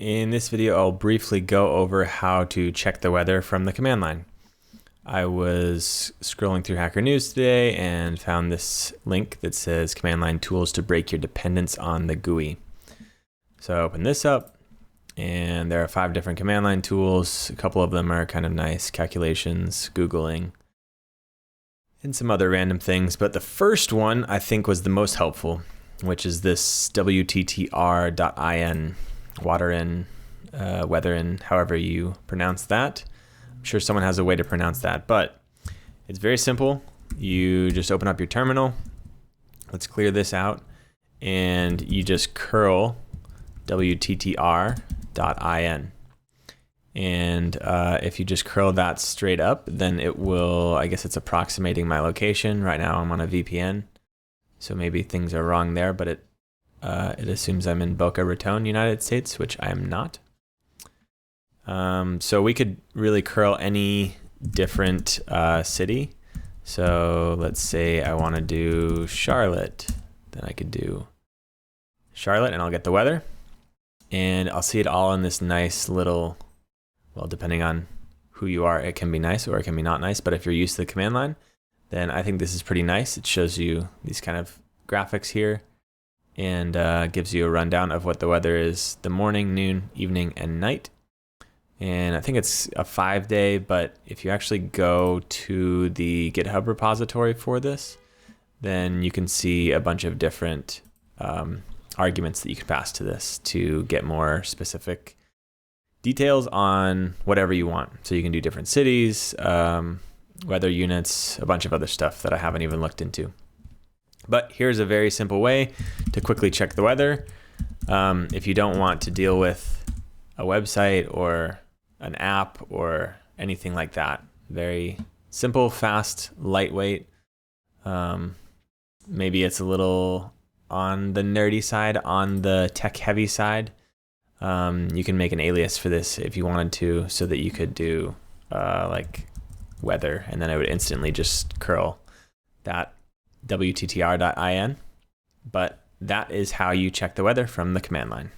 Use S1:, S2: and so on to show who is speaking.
S1: In this video, I'll briefly go over how to check the weather from the command line. I was scrolling through Hacker News today and found this link that says command line tools to break your dependence on the GUI. So I open this up and there are 5 different command line tools. A couple of them are kind of nice, calculations, Googling, and some other random things. But the first one I think was the most helpful, which is this WTTR.in, water in, weather in, however you pronounce that. I'm sure someone has a way to pronounce that, but it's very simple. You just open up your terminal. Let's clear this out. And you just curl WTTR.in. And if you just curl that straight up, then it will, I guess it's approximating my location. Right now I'm on a VPN, so maybe things are wrong there, but it assumes I'm in Boca Raton, United States, which I am not. So we could really curl any different city. So let's say I want to do Charlotte. Then I could do Charlotte and I'll get the weather. And I'll see it all in this nice little, well, depending on who you are, it can be nice or it can be not nice. But if you're used to the command line, then I think this is pretty nice. It shows you these kind of graphics here and gives you a rundown of what the weather is the morning, noon, evening, and night. And I think it's a 5-day, but if you actually go to the GitHub repository for this, then you can see a bunch of different arguments that you can pass to this to get more specific details on whatever you want. So you can do different cities, weather units, a bunch of other stuff that I haven't even looked into. But here's a very simple way to quickly check the weather. If you don't want to deal with a website or an app or anything like that, very simple, fast, lightweight. Maybe it's a little on the nerdy side, on the tech heavy side. You can make an alias for this if you wanted to, so that you could do like weather, and then I would instantly just curl that WTTR.in. But that is how you check the weather from the command line.